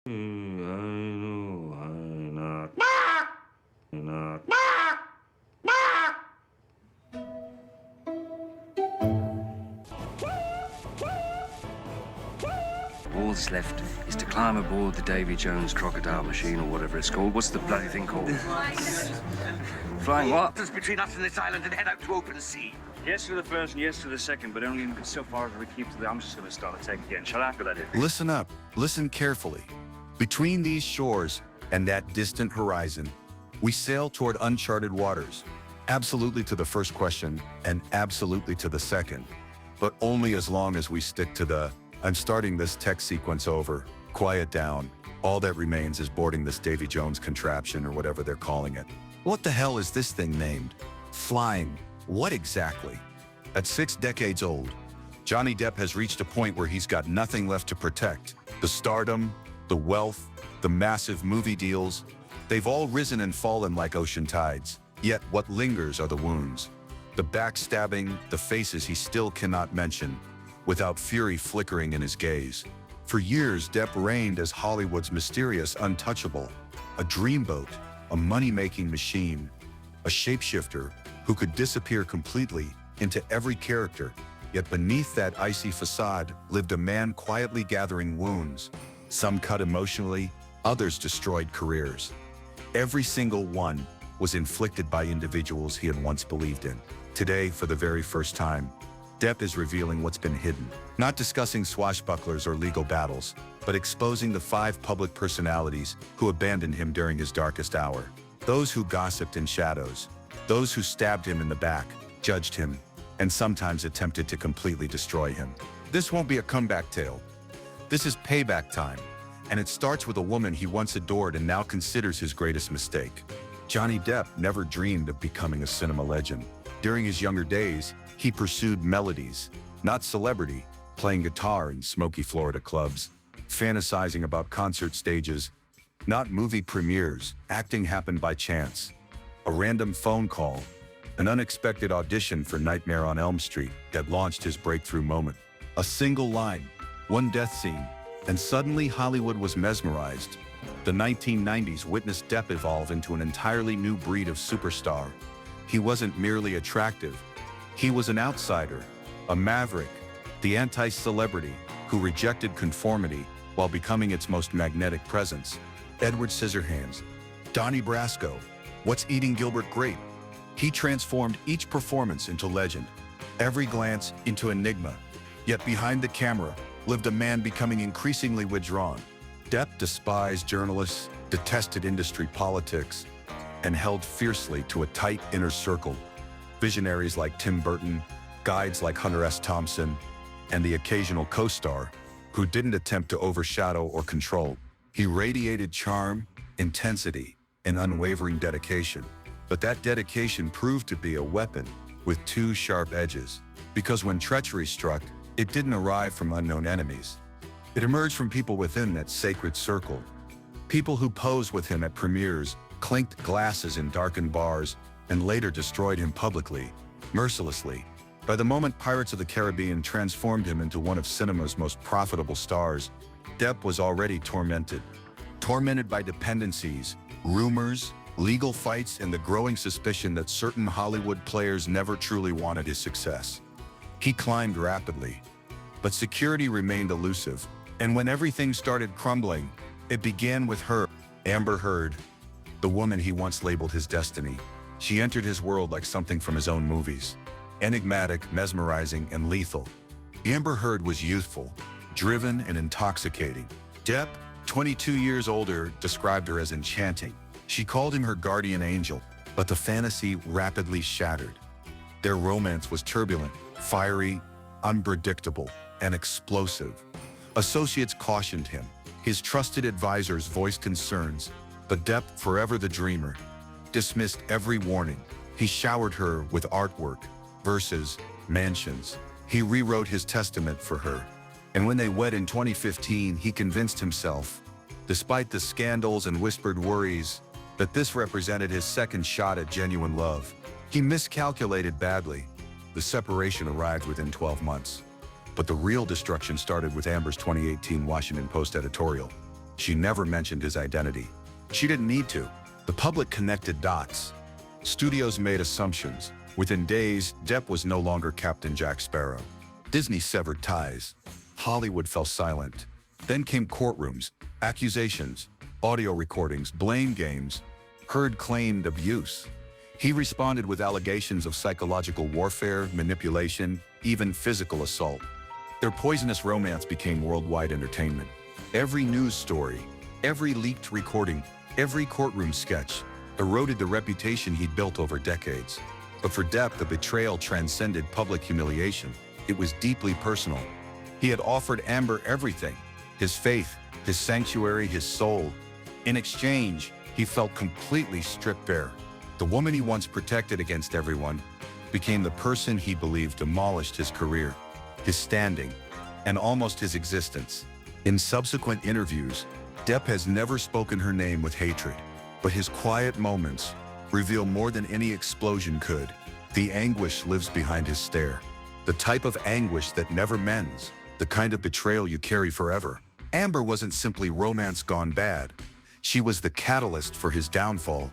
All that's left is to climb aboard the Davy Jones crocodile machine, or whatever it's called. What's the bloody thing called? Flying what? Just between us and this island and head out to open sea. Yes to the first and yes to the second, but only so far as we keep to the... I'm just going to start a take again. Shall I? That is. Listen up. Listen carefully. Between these shores and that distant horizon, we sail toward uncharted waters. Absolutely to the first question and absolutely to the second. But only as long as we stick to the, I'm starting this text sequence over, quiet down. All that remains is boarding this Davy Jones contraption or whatever they're calling it. What the hell is this thing named? Flying. What exactly? At 6 decades old, Johnny Depp has reached a point where he's got nothing left to protect. The stardom, the wealth, the massive movie deals, they've all risen and fallen like ocean tides. Yet what lingers are the wounds. The backstabbing, the faces he still cannot mention, without fury flickering in his gaze. For years, Depp reigned as Hollywood's mysterious untouchable, a dreamboat, a money-making machine, a shapeshifter who could disappear completely into every character. Yet beneath that icy facade lived a man quietly gathering wounds. Some cut emotionally, others destroyed careers. Every single one was inflicted by individuals he had once believed in. Today, for the very first time, Depp is revealing what's been hidden. Not discussing swashbucklers or legal battles, but exposing the 5 public personalities who abandoned him during his darkest hour. Those who gossiped in shadows, those who stabbed him in the back, judged him, and sometimes attempted to completely destroy him. This won't be a comeback tale. This is payback time, and it starts with a woman he once adored and now considers his greatest mistake. Johnny Depp never dreamed of becoming a cinema legend. During his younger days, he pursued melodies, not celebrity, playing guitar in smoky Florida clubs, fantasizing about concert stages, not movie premieres. Acting happened by chance. A random phone call, an unexpected audition for Nightmare on Elm Street that launched his breakthrough moment. A single line, one death scene, and suddenly Hollywood was mesmerized. The 1990s witnessed Depp evolve into an entirely new breed of superstar. He wasn't merely attractive. He was an outsider, a maverick, the anti-celebrity who rejected conformity while becoming its most magnetic presence. Edward Scissorhands, Donnie Brasco, What's Eating Gilbert Grape? He transformed each performance into legend, every glance into enigma. Yet behind the camera lived a man becoming increasingly withdrawn. Depp despised journalists, detested industry politics, and held fiercely to a tight inner circle. Visionaries like Tim Burton, guides like Hunter S. Thompson, and the occasional co-star who didn't attempt to overshadow or control. He radiated charm, intensity, and unwavering dedication. But that dedication proved to be a weapon with 2 sharp edges. Because when treachery struck, it didn't arrive from unknown enemies. It emerged from people within that sacred circle. People who posed with him at premieres, clinked glasses in darkened bars, and later destroyed him publicly, mercilessly. By the moment Pirates of the Caribbean transformed him into one of cinema's most profitable stars, Depp was already tormented. Tormented by dependencies, rumors, legal fights, and the growing suspicion that certain Hollywood players never truly wanted his success. He climbed rapidly, but security remained elusive. And when everything started crumbling, it began with her, Amber Heard, the woman he once labeled his destiny. She entered his world like something from his own movies. Enigmatic, mesmerizing, and lethal. Amber Heard was youthful, driven, and intoxicating. Depp, 22 years older, described her as enchanting. She called him her guardian angel, but the fantasy rapidly shattered. Their romance was turbulent, fiery, unpredictable, and explosive. Associates cautioned him. His trusted advisors voiced concerns, but Depp, forever the dreamer, dismissed every warning. He showered her with artwork, verses, mansions. He rewrote his testament for her. And when they wed in 2015, he convinced himself, despite the scandals and whispered worries, that this represented his second shot at genuine love. He miscalculated badly. The separation arrived within 12 months. But the real destruction started with Amber's 2018 Washington Post editorial. She never mentioned his identity. She didn't need to. The public connected dots. Studios made assumptions. Within days, Depp was no longer Captain Jack Sparrow. Disney severed ties. Hollywood fell silent. Then came courtrooms, accusations, audio recordings, blame games. Heard claimed abuse. He responded with allegations of psychological warfare, manipulation, even physical assault. Their poisonous romance became worldwide entertainment. Every news story, every leaked recording, every courtroom sketch eroded the reputation he'd built over decades. But for Depp, the betrayal transcended public humiliation. It was deeply personal. He had offered Amber everything, his faith, his sanctuary, his soul. In exchange, he felt completely stripped bare. The woman he once protected against everyone became the person he believed demolished his career, his standing, and almost his existence. In subsequent interviews, Depp has never spoken her name with hatred, but his quiet moments reveal more than any explosion could. The anguish lives behind his stare. The type of anguish that never mends, the kind of betrayal you carry forever. Amber wasn't simply romance gone bad. She was the catalyst for his downfall.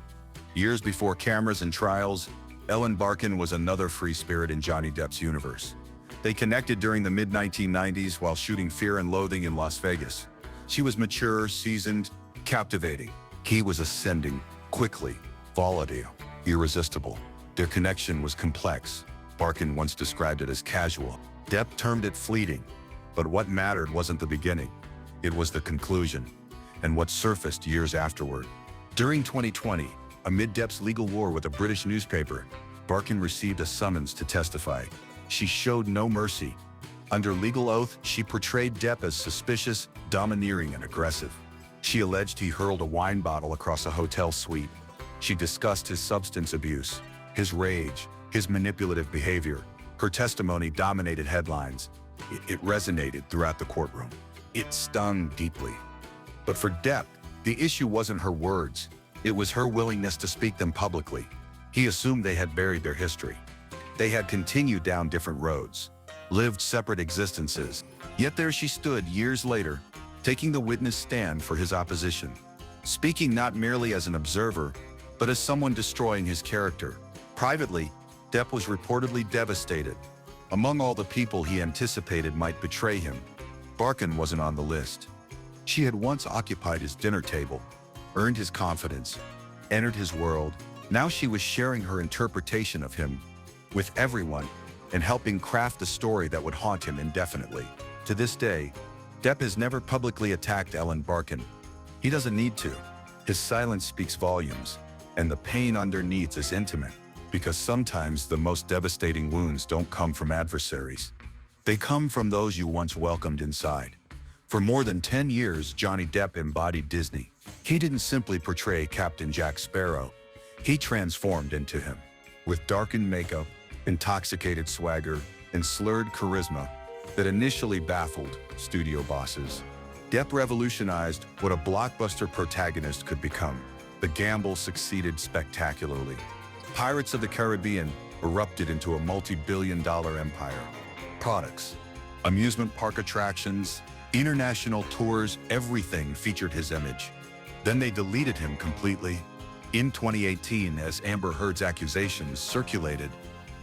Years before cameras and trials, Ellen Barkin was another free spirit in Johnny Depp's universe. They connected during the mid-1990s while shooting Fear and Loathing in Las Vegas. She was mature, seasoned, captivating. He was ascending, quickly, volatile, irresistible. Their connection was complex. Barkin once described it as casual. Depp termed it fleeting. But what mattered wasn't the beginning. It was the conclusion, and what surfaced years afterward. During 2020, amid Depp's legal war with a British newspaper, Barkin received a summons to testify. She showed no mercy. Under legal oath, she portrayed Depp as suspicious, domineering, and aggressive. She alleged he hurled a wine bottle across a hotel suite. She discussed his substance abuse, his rage, his manipulative behavior. Her testimony dominated headlines. It resonated throughout the courtroom. It stung deeply. But for Depp, the issue wasn't her words. It was her willingness to speak them publicly. He assumed they had buried their history. They had continued down different roads, lived separate existences. Yet there she stood years later, taking the witness stand for his opposition, speaking not merely as an observer, but as someone destroying his character. Privately, Depp was reportedly devastated. Among all the people he anticipated might betray him, Barkin wasn't on the list. She had once occupied his dinner table, earned his confidence, entered his world. Now she was sharing her interpretation of him with everyone and helping craft a story that would haunt him indefinitely. To this day, Depp has never publicly attacked Ellen Barkin. He doesn't need to. His silence speaks volumes, and the pain underneath is intimate, because sometimes the most devastating wounds don't come from adversaries. They come from those you once welcomed inside. For more than 10 years, Johnny Depp embodied Disney. He didn't simply portray Captain Jack Sparrow. He transformed into him. With darkened makeup, intoxicated swagger, and slurred charisma that initially baffled studio bosses, Depp revolutionized what a blockbuster protagonist could become. The gamble succeeded spectacularly. Pirates of the Caribbean erupted into a multi-billion-dollar empire. Products, amusement park attractions, international tours, everything featured his image. Then they deleted him completely. In 2018, as Amber Heard's accusations circulated,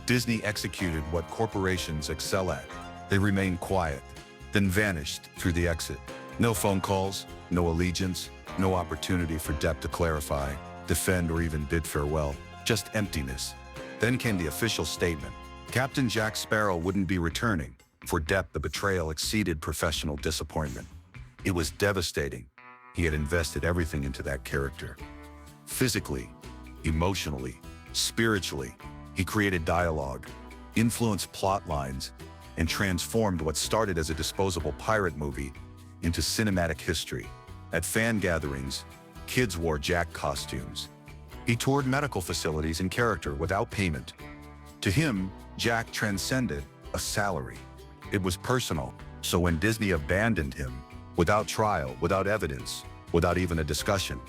Disney executed what corporations excel at. They remained quiet, then vanished through the exit. No phone calls, no allegiance, no opportunity for Depp to clarify, defend, or even bid farewell. Just emptiness. Then came the official statement. Captain Jack Sparrow wouldn't be returning. For Depp, the betrayal exceeded professional disappointment. It was devastating. He had invested everything into that character. Physically, emotionally, spiritually, he created dialogue, influenced plot lines, and transformed what started as a disposable pirate movie into cinematic history. At fan gatherings, kids wore Jack costumes. He toured medical facilities in character without payment. To him, Jack transcended a salary. It was personal. So when Disney abandoned him, without trial, without evidence, without even a discussion,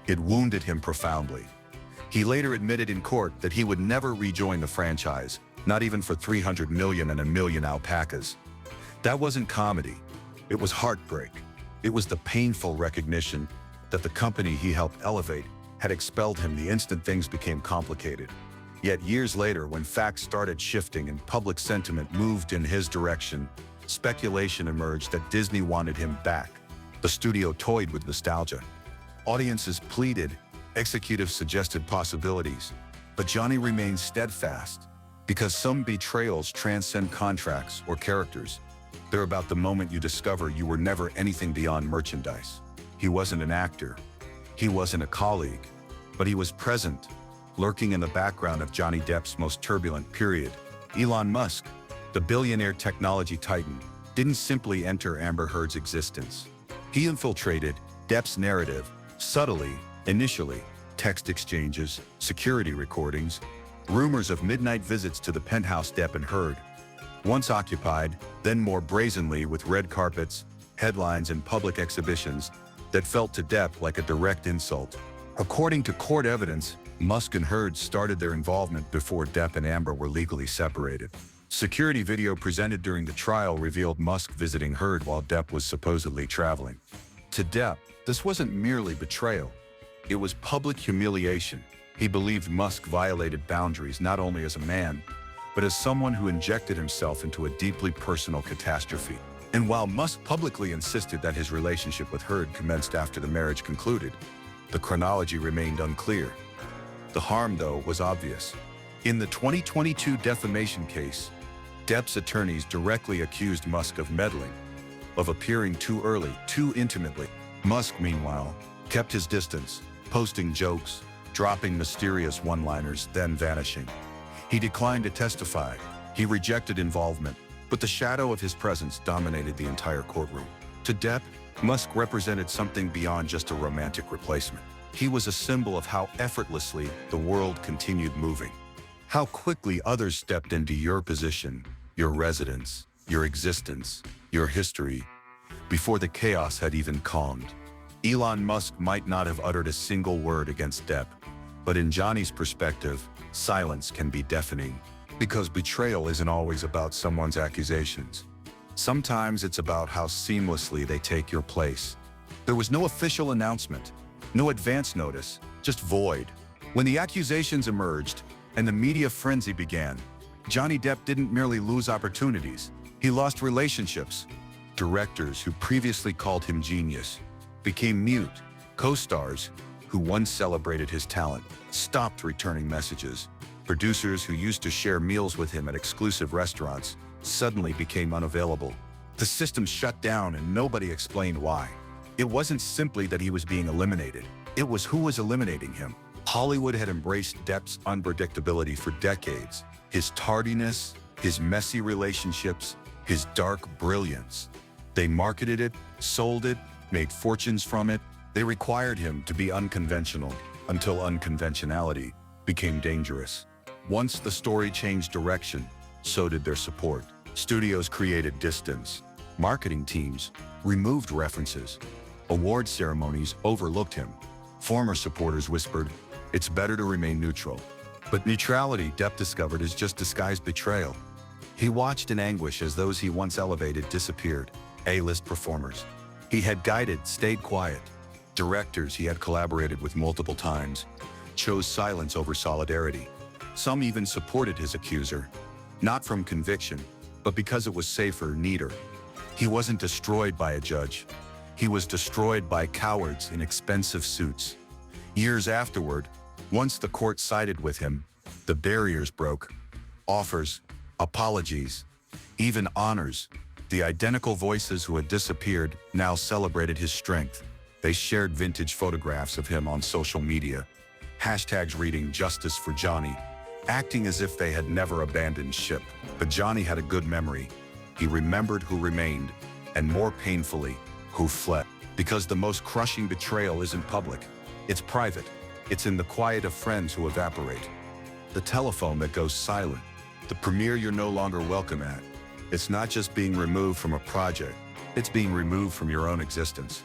it wounded him profoundly. He later admitted in court that he would never rejoin the franchise, not even for $300 million and a million alpacas. That wasn't comedy. It was heartbreak. It was the painful recognition that the company he helped elevate had expelled him the instant things became complicated. Yet years later, when facts started shifting and public sentiment moved in his direction, speculation emerged that Disney wanted him back. The studio toyed with nostalgia. Audiences pleaded, executives suggested possibilities, but Johnny remained steadfast because some betrayals transcend contracts or characters. They're about the moment you discover you were never anything beyond merchandise. He wasn't an actor. He wasn't a colleague, but he was present, lurking in the background of Johnny Depp's most turbulent period. Elon Musk, the billionaire technology titan, didn't simply enter Amber Heard's existence. He infiltrated Depp's narrative subtly, initially. Text exchanges, security recordings, rumors of midnight visits to the penthouse Depp and Heard. Once occupied, then more brazenly with red carpets, headlines, and public exhibitions that felt to Depp like a direct insult. According to court evidence, Musk and Heard started their involvement before Depp and Amber were legally separated. Security video presented during the trial revealed Musk visiting Heard while Depp was supposedly traveling. To Depp, this wasn't merely betrayal. It was public humiliation. He believed Musk violated boundaries not only as a man, but as someone who injected himself into a deeply personal catastrophe. And while Musk publicly insisted that his relationship with Heard commenced after the marriage concluded, the chronology remained unclear. The harm, though, was obvious. In the 2022 defamation case, Depp's attorneys directly accused Musk of meddling, of appearing too early, too intimately. Musk, meanwhile, kept his distance, posting jokes, dropping mysterious one-liners, then vanishing. He declined to testify. He rejected involvement, but the shadow of his presence dominated the entire courtroom. To Depp, Musk represented something beyond just a romantic replacement. He was a symbol of how effortlessly the world continued moving. How quickly others stepped into your position, your residence, your existence, your history, before the chaos had even calmed. Elon Musk might not have uttered a single word against Depp, but in Johnny's perspective, silence can be deafening. Because betrayal isn't always about someone's accusations. Sometimes it's about how seamlessly they take your place. There was no official announcement, no advance notice, just void. When the accusations emerged and the media frenzy began, Johnny Depp didn't merely lose opportunities, he lost relationships. Directors who previously called him genius became mute. Co-stars who once celebrated his talent stopped returning messages. Producers who used to share meals with him at exclusive restaurants suddenly became unavailable. The system shut down and nobody explained why. It wasn't simply that he was being eliminated. It was who was eliminating him. Hollywood had embraced Depp's unpredictability for decades. His tardiness, his messy relationships, his dark brilliance. They marketed it, sold it, made fortunes from it. They required him to be unconventional until unconventionality became dangerous. Once the story changed direction, so did their support. Studios created distance. Marketing teams removed references. Award ceremonies overlooked him. Former supporters whispered, "It's better to remain neutral." But neutrality, Depp discovered, is just disguised betrayal. He watched in anguish as those he once elevated disappeared. A-list performers he had guided stayed quiet. Directors he had collaborated with multiple times chose silence over solidarity. Some even supported his accuser, not from conviction, but because it was safer, neater. He wasn't destroyed by a judge. He was destroyed by cowards in expensive suits. Years afterward, once the court sided with him, the barriers broke. Offers, apologies, even honors. The identical voices who had disappeared now celebrated his strength. They shared vintage photographs of him on social media, hashtags reading "Justice for Johnny," acting as if they had never abandoned ship. But Johnny had a good memory. He remembered who remained, and more painfully, who fled. Because the most crushing betrayal isn't public. It's private. It's in the quiet of friends who evaporate. The telephone that goes silent. The premiere you're no longer welcome at. It's not just being removed from a project. It's being removed from your own existence.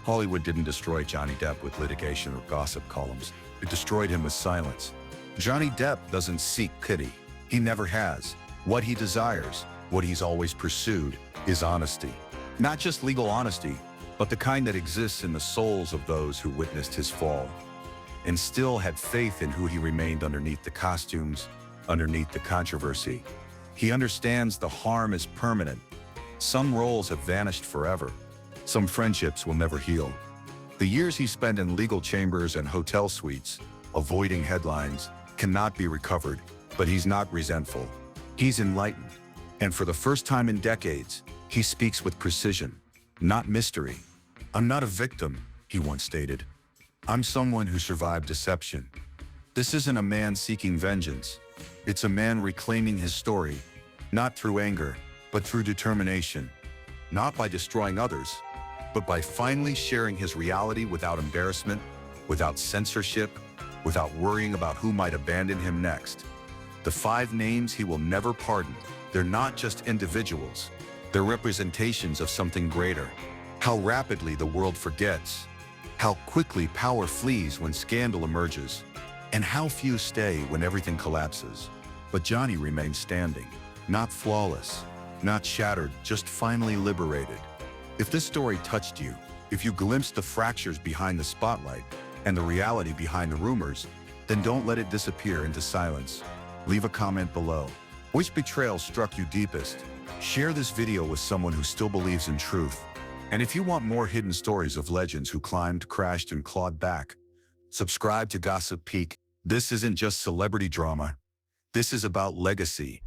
Hollywood didn't destroy Johnny Depp with litigation or gossip columns. It destroyed him with silence. Johnny Depp doesn't seek pity. He never has. What he desires, what he's always pursued, is honesty. Not just legal honesty, but the kind that exists in the souls of those who witnessed his fall and still had faith in who he remained underneath the costumes, underneath the controversy. He understands the harm is permanent. Some roles have vanished forever. Some friendships will never heal. The years he spent in legal chambers and hotel suites, avoiding headlines, cannot be recovered, but he's not resentful. He's enlightened. And for the first time in decades, he speaks with precision, not mystery. "I'm not a victim," he once stated. "I'm someone who survived deception." This isn't a man seeking vengeance. It's a man reclaiming his story, not through anger, but through determination. Not by destroying others, but by finally sharing his reality without embarrassment, without censorship, without worrying about who might abandon him next. The 5 names he will never pardon, they're not just individuals. They're representations of something greater. How rapidly the world forgets. How quickly power flees when scandal emerges. And how few stay when everything collapses. But Johnny remains standing. Not flawless, not shattered, just finally liberated. If this story touched you, if you glimpsed the fractures behind the spotlight and the reality behind the rumors, then don't let it disappear into silence. Leave a comment below. Which betrayal struck you deepest? Share this video with someone who still believes in truth. And if you want more hidden stories of legends who climbed, crashed, and clawed back, subscribe to Gossip Peak. This isn't just celebrity drama. This is about legacy.